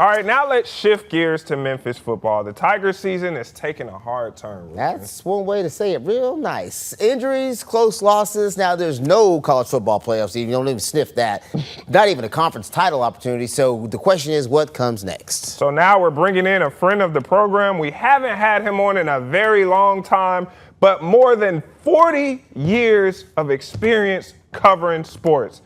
All right, now let's shift gears to Memphis football. The Tigers season is taking a hard turn. That's one way to say it. Real nice. Injuries, close losses. Now there's no college football playoffs. You don't even sniff that. Not even a conference title opportunity. So the question is, what comes next? So now we're bringing in a friend of the program. We haven't had him on in a very long time, but more than 40 years of experience covering sports.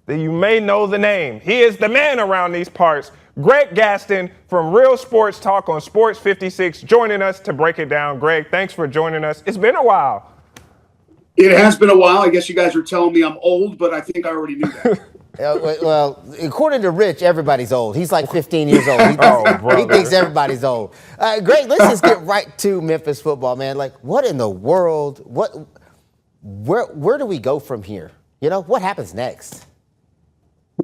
You may know the name. He is the man around these parts. Greg Gaston from Real Sports Talk on Sports 56 joining us to break it down. Greg, thanks for joining us. It's been a while. It has been a while. I guess you guys are telling me I'm old, but I think I already knew that. Well, according to Rich, everybody's old. He's like 15 years old. He thinks everybody's old. Greg, let's just get right to Memphis football, man. Like, what in the world? Where do we go from here? You know, what happens next?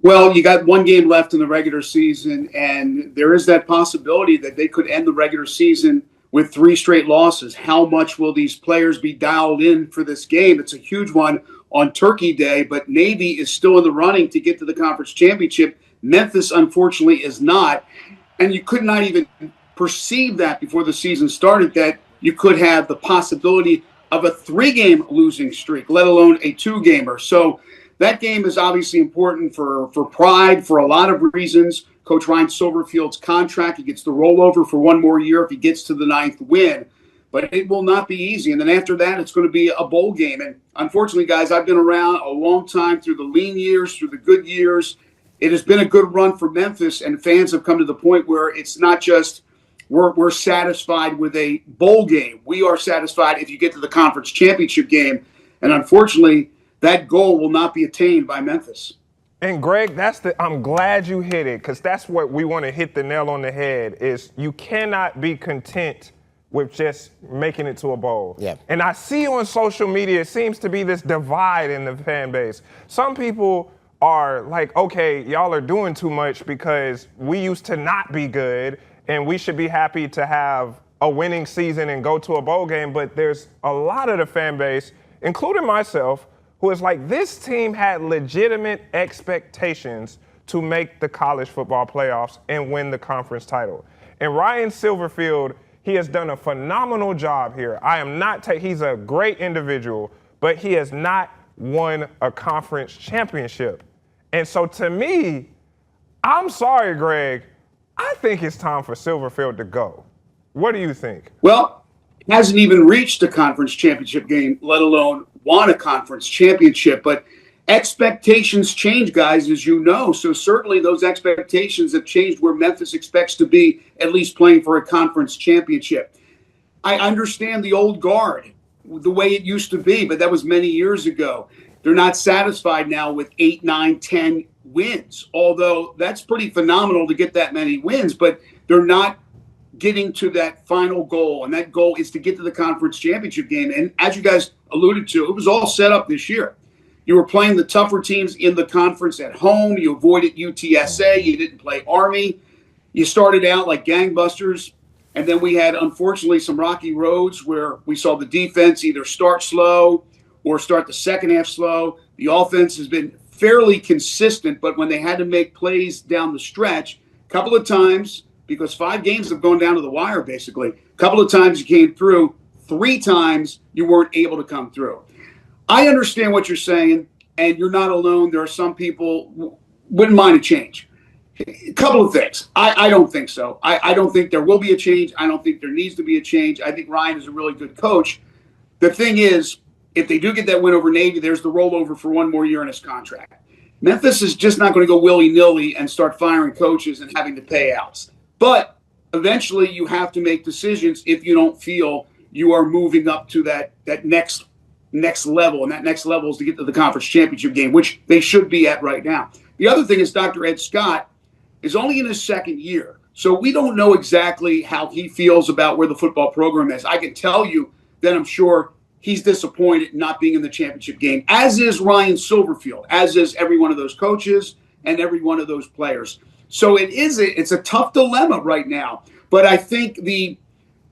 Well, you got one game left in the regular season, and there is that possibility that they could end the regular season with 3 straight losses. How much will these players be dialed in for this game? It's a huge one on Turkey Day, but Navy is still in the running to get to the conference championship. Memphis, unfortunately, is not. And you could not even perceive that before the season started, that you could have the possibility of a 3-game losing streak, let alone a 2-gamer. So that game is obviously important for pride for a lot of reasons. Coach Ryan Silverfield's contract, he gets the rollover for 1 more year if he gets to the 9th win. But it will not be easy. And then after that, it's going to be a bowl game. And unfortunately, guys, I've been around a long time through the lean years, through the good years. It has been a good run for Memphis, and fans have come to the point where it's not just we're satisfied with a bowl game. We are satisfied if you get to the conference championship game. And unfortunately, that goal will not be attained by Memphis. And Greg, I'm glad you hit it, because that's what we want to hit the nail on the head is you cannot be content with just making it to a bowl. Yeah. And I see on social media, it seems to be this divide in the fan base. Some people are like, okay, y'all are doing too much because we used to not be good and we should be happy to have a winning season and go to a bowl game. But there's a lot of the fan base, including myself, who is like, this team had legitimate expectations to make the college football playoffs and win the conference title. And Ryan Silverfield, he has done a phenomenal job here. He's a great individual, but he has not won a conference championship. And so to me, I'm sorry, Greg, I think it's time for Silverfield to go. What do you think? Well, he hasn't even reached a conference championship game, let alone won a conference championship. But expectations change, guys, as you know. So certainly those expectations have changed where Memphis expects to be at least playing for a conference championship. I understand the old guard, the way it used to be, but that was many years ago. They're not satisfied now with 8, 9, 10 wins, although that's pretty phenomenal to get that many wins, but they're not getting to that final goal, and that goal is to get to the conference championship game. And as you guys alluded to, it was all set up this year. You were playing the tougher teams in the conference at home. You avoided UTSA. You didn't play Army. You started out like gangbusters. And then we had, unfortunately, some rocky roads where we saw the defense either start slow or start the second half slow. The offense has been fairly consistent, but when they had to make plays down the stretch, a couple of times, because 5 games have gone down to the wire, basically, a couple of times you came through, 3 times you weren't able to come through. I understand what you're saying, and you're not alone. There are some people who wouldn't mind a change. A couple of things. I don't think so. I don't think there will be a change. I don't think there needs to be a change. I think Ryan is a really good coach. The thing is, if they do get that win over Navy, there's the rollover for 1 more year in his contract. Memphis is just not going to go willy-nilly and start firing coaches and having to pay outs. But eventually you have to make decisions if you don't feel you are moving up to that next level. And that next level is to get to the conference championship game, which they should be at right now. The other thing is Dr. Ed Scott is only in his 2nd year. So we don't know exactly how he feels about where the football program is. I can tell you that I'm sure he's disappointed not being in the championship game, as is Ryan Silverfield, as is every one of those coaches and every one of those players. So it's a tough dilemma right now. But I think the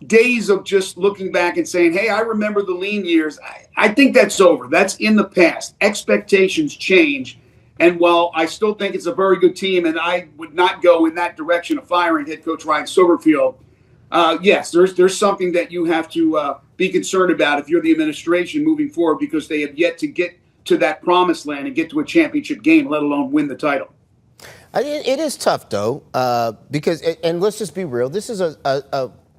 days of just looking back and saying, hey, I remember the lean years, I think that's over. That's in the past. Expectations change. And while I still think it's a very good team, and I would not go in that direction of firing head coach Ryan Silverfield, yes, there's something that you have to be concerned about if you're the administration moving forward, because they have yet to get to that promised land and get to a championship game, let alone win the title. It is tough, though, because, and let's just be real, this is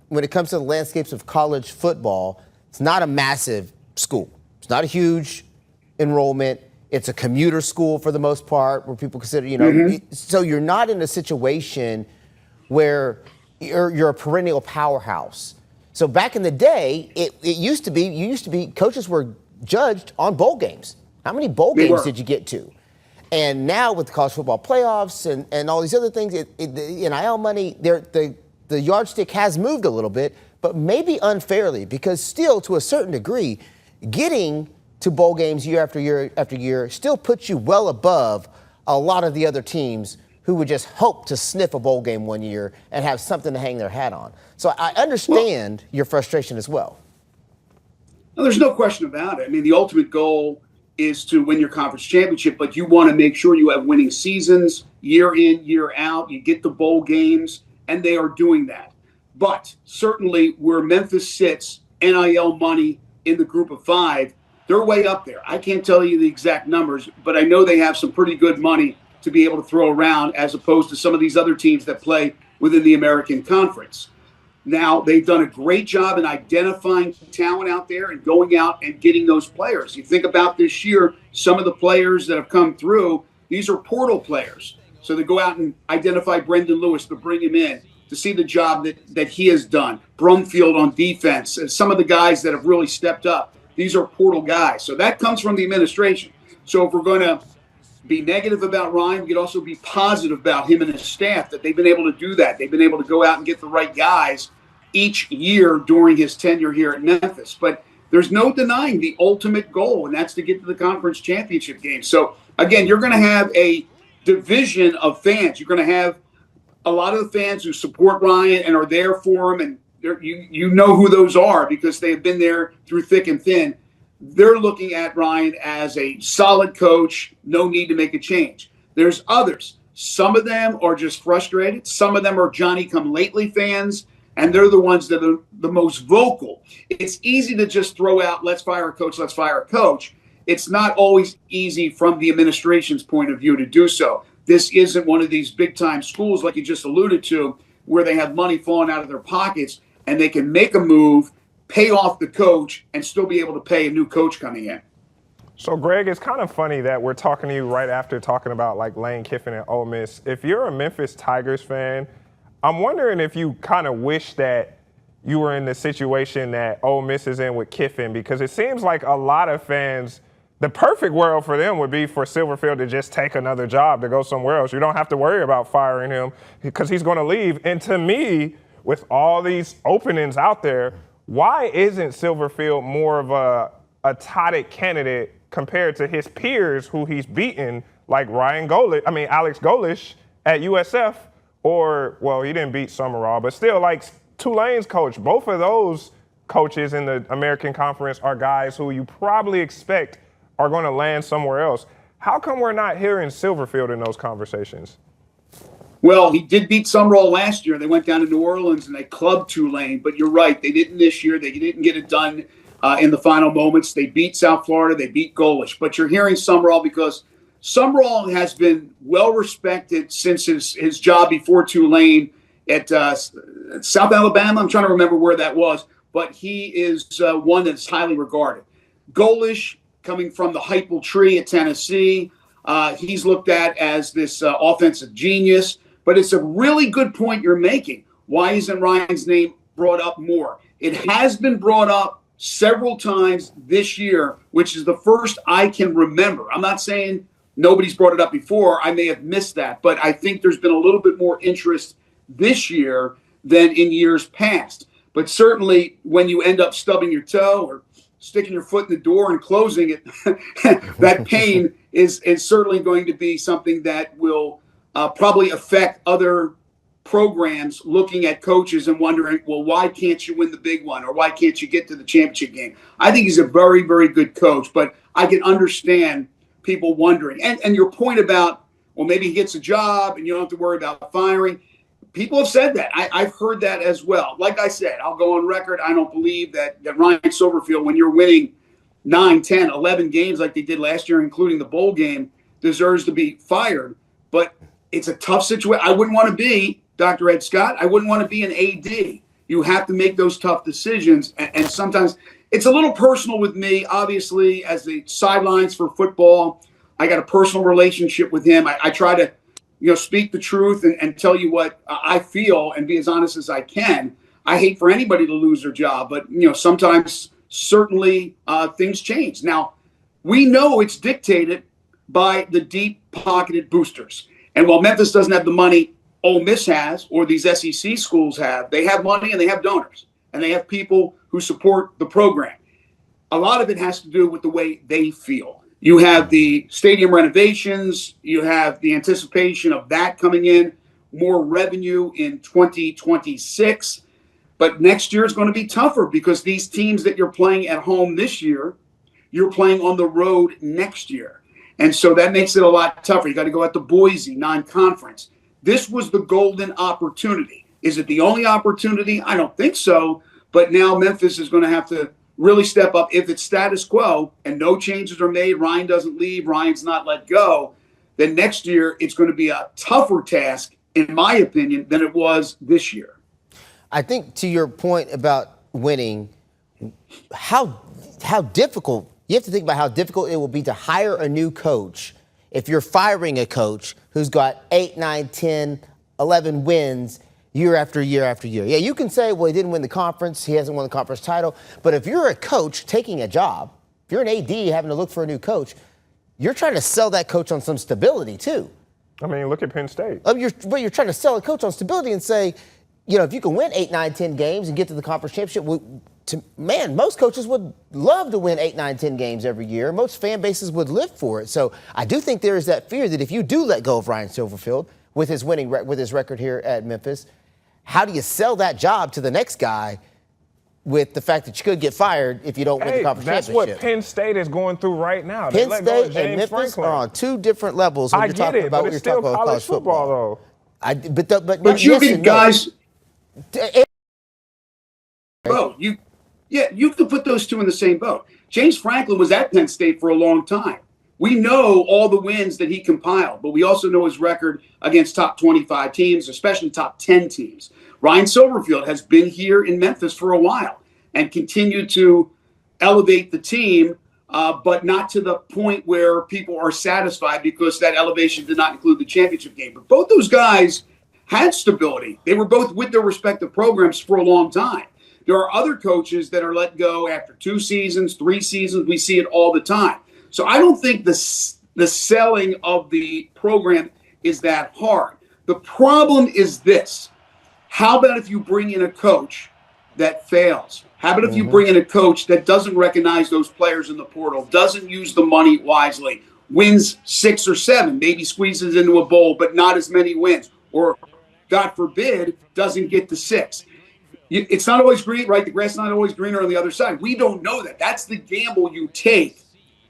when it comes to the landscapes of college football, it's not a massive school. It's not a huge enrollment. It's a commuter school for the most part, where people consider, so you're not in a situation where you're a perennial powerhouse. So back in the day, it used to be coaches were judged on bowl games. How many bowl games did you get to? And now with the college football playoffs and all these other things, the NIL money, the yardstick has moved a little bit, but maybe unfairly, because still, to a certain degree, getting to bowl games year after year after year still puts you well above a lot of the other teams who would just hope to sniff a bowl game one year and have something to hang their hat on. So I understand your frustration as well. No, there's no question about it. I mean, the ultimate goal is to win your conference championship, but you want to make sure you have winning seasons year in, year out. You get the bowl games, and they are doing that. But certainly where Memphis sits, NIL money in the group of five, they're way up there. I can't tell you the exact numbers, but I know they have some pretty good money to be able to throw around, as opposed to some of these other teams that play within the American Conference. Now, they've done a great job in identifying talent out there and going out and getting those players. You think about this year, some of the players that have come through, these are portal players. So they go out and identify Brendan Lewis to bring him in to see the job that he has done. Brumfield on defense, and some of the guys that have really stepped up. These are portal guys. So that comes from the administration. So if we're going to be negative about Ryan, we could also be positive about him and his staff, that they've been able to do that. They've been able to go out and get the right guys each year during his tenure here at Memphis. But there's no denying the ultimate goal, and that's to get to the conference championship game. So, again, you're going to have a division of fans. You're going to have a lot of the fans who support Ryan and are there for him, and you know who those are because they have been there through thick and thin. They're looking at Ryan as a solid coach, no need to make a change. There's others. Some of them are just frustrated. Some of them are Johnny-come-lately fans, and they're the ones that are the most vocal. It's easy to just throw out, let's fire a coach, let's fire a coach. It's not always easy from the administration's point of view to do so. This isn't one of these big-time schools like you just alluded to, where they have money falling out of their pockets and they can make a move, pay off the coach, and still be able to pay a new coach coming in. So, Greg, it's kind of funny that we're talking to you right after talking about, like, Lane Kiffin and Ole Miss. If you're a Memphis Tigers fan, I'm wondering if you kind of wish that you were in the situation that Ole Miss is in with Kiffin, because it seems like a lot of fans, the perfect world for them would be for Silverfield to just take another job, to go somewhere else. You don't have to worry about firing him because he's going to leave. And to me, with all these openings out there, why isn't Silverfield more of a touted candidate compared to his peers who he's beaten, like Alex Golish at USF, or, well, he didn't beat Summerall, but still, like Tulane's coach. Both of those coaches in the American Conference are guys who you probably expect are going to land somewhere else. How come we're not hearing Silverfield in those conversations? Well, he did beat Summerall last year. They went down to New Orleans and they clubbed Tulane. But you're right, they didn't this year. They didn't get it done in the final moments. They beat South Florida. They beat Golish. But you're hearing Summerall because Summerall has been well respected since his job before Tulane at South Alabama. I'm trying to remember where that was. But he is one that's highly regarded. Golish, coming from the Heupel tree at Tennessee, he's looked at as this offensive genius. But it's a really good point you're making. Why isn't Ryan's name brought up more? It has been brought up several times this year, which is the first I can remember. I'm not saying nobody's brought it up before. I may have missed that. But I think there's been a little bit more interest this year than in years past. But certainly when you end up stubbing your toe or sticking your foot in the door and closing it, that pain is certainly going to be something that will probably affect other programs looking at coaches and wondering, well, why can't you win the big one, or why can't you get to the championship game? I think he's a very, very good coach, but I can understand people wondering. And your point about, well, maybe he gets a job and you don't have to worry about firing. People have said that. I've heard that as well. Like I said, I'll go on record. I don't believe that Ryan Silverfield, when you're winning 9, 10, 11 games like they did last year, including the bowl game, deserves to be fired. But it's a tough situation. I wouldn't want to be Dr. Ed Scott. I wouldn't want to be an AD. You have to make those tough decisions. And sometimes it's a little personal with me, obviously, as the sidelines for football. I got a personal relationship with him. I try to speak the truth and tell you what I feel and be as honest as I can. I hate for anybody to lose their job, but sometimes certainly things change. Now, we know it's dictated by the deep-pocketed boosters. And while Memphis doesn't have the money Ole Miss has or these SEC schools have, they have money and they have donors and they have people who support the program. A lot of it has to do with the way they feel. You have the stadium renovations. You have the anticipation of that coming in, more revenue in 2026. But next year is going to be tougher because these teams that you're playing at home this year, you're playing on the road next year. And so that makes it a lot tougher. You got to go out to Boise, non-conference. This was the golden opportunity. Is it the only opportunity? I don't think so. But now Memphis is going to have to really step up. If it's status quo and no changes are made, Ryan doesn't leave, Ryan's not let go, then next year it's going to be a tougher task, in my opinion, than it was this year. I think to your point about winning, how difficult, you have to think about how difficult it will be to hire a new coach if you're firing a coach who's got 8, 9, 10, 11 wins year after year after year. Yeah, you can say, well, he didn't win the conference, he hasn't won the conference title. But if you're a coach taking a job, if you're an AD having to look for a new coach, you're trying to sell that coach on some stability too. I mean, look at Penn State. But you're trying to sell a coach on stability and say, if you can win 8, 9, 10 games and get to the conference championship, most coaches would love to win 8, 9, 10 games every year. Most fan bases would live for it. So I do think there is that fear that if you do let go of Ryan Silverfield with his record here at Memphis, how do you sell that job to the next guy with the fact that you could get fired if you don't win the conference championship? That's what Penn State is going through right now. Penn State and Memphis are on two different levels. When I get it, but it's still college football, though. But you can guys. Boat. You could put those two in the same boat. James Franklin was at Penn State for a long time. We know all the wins that he compiled, but we also know his record against top 25 teams, especially top 10 teams. Ryan Silverfield has been here in Memphis for a while and continued to elevate the team, but not to the point where people are satisfied because that elevation did not include the championship game. But both those guys had stability. They were both with their respective programs for a long time. There are other coaches that are let go after 2 seasons, 3 seasons. We see it all the time. So I don't think the selling of the program is that hard. The problem is this. How about if you bring in a coach that fails? How about if you bring in a coach that doesn't recognize those players in the portal, doesn't use the money wisely, wins 6 or 7, maybe squeezes into a bowl, but not as many wins, or God forbid, doesn't get to 6. It's not always green, right? The grass is not always greener on the other side. We don't know that. That's the gamble you take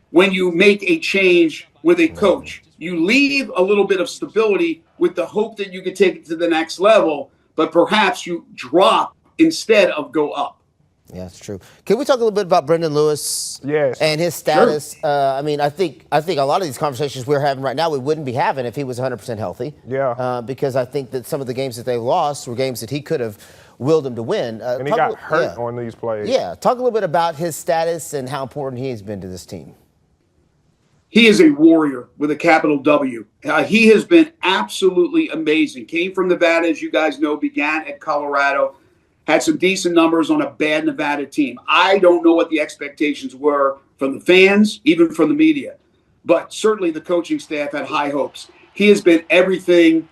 when you make a change with a coach. You leave a little bit of stability with the hope that you can take it to the next level, but perhaps you drop instead of go up. Yeah, that's true. Can we talk a little bit about Brendan Lewis? Yes. And his status? Sure. I think a lot of these conversations we're having right now we wouldn't be having if he was 100% healthy. Yeah. Because I think that some of the games that they lost were games that he could have willed them to win. And he got hurt on these plays. Yeah. Talk a little bit about his status and how important he has been to this team. He is a warrior with a capital W. He has been absolutely amazing. Came from Nevada, as you guys know, began at Colorado, had some decent numbers on a bad Nevada team. I don't know what the expectations were from the fans, even from the media, but certainly the coaching staff had high hopes. He has been everything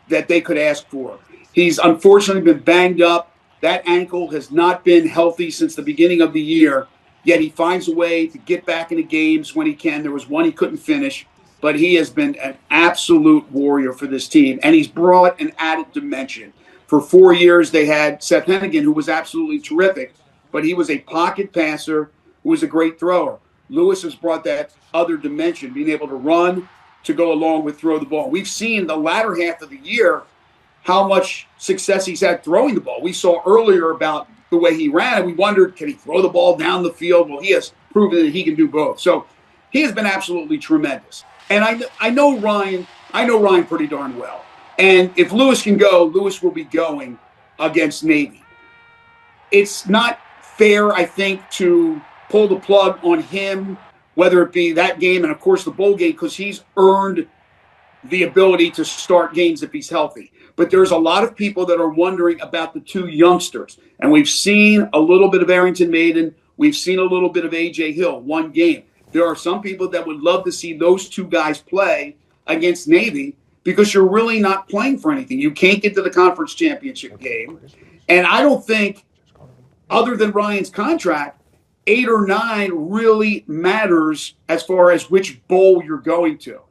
that they could ask for. He's unfortunately been banged up. That ankle has not been healthy since the beginning of the year. Yet he finds a way to get back into games when he can. There was one he couldn't finish, but he has been an absolute warrior for this team, and he's brought an added dimension. For 4 years, they had Seth Hennigan, who was absolutely terrific, but he was a pocket passer who was a great thrower. Lewis has brought that other dimension, being able to run to go along with throw the ball. We've seen the latter half of the year how much success he's had throwing the ball. We saw earlier about the way he ran, and we wondered, can he throw the ball down the field? Well, he has proven that he can do both. So he has been absolutely tremendous. And I know Ryan pretty darn well. And if Lewis can go, Lewis will be going against Navy. It's not fair, I think, to pull the plug on him, whether it be that game and, of course, the bowl game, because he's earned the ability to start games if he's healthy. But there's a lot of people that are wondering about the two youngsters. And we've seen a little bit of Arrington Maiden. We've seen a little bit of A.J. Hill, one game. There are some people that would love to see those two guys play against Navy because you're really not playing for anything. You can't get to the conference championship game. And I don't think, other than Ryan's contract, 8 or 9 really matters as far as which bowl you're going to.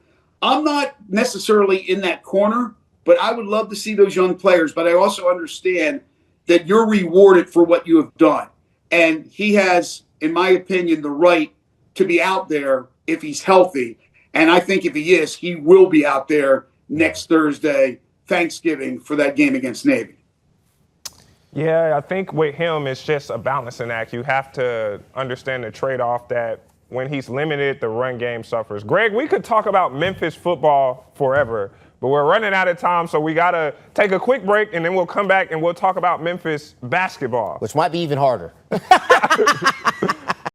I'm not necessarily in that corner, but I would love to see those young players. But I also understand that you're rewarded for what you have done. And he has, in my opinion, the right to be out there if he's healthy. And I think if he is, he will be out there next Thursday, Thanksgiving, for that game against Navy. Yeah, I think with him, it's just a balancing act. You have to understand the trade-off that when he's limited, the run game suffers. Greg, we could talk about Memphis football forever, but we're running out of time, so we got to take a quick break, and then we'll come back and we'll talk about Memphis basketball. Which might be even harder.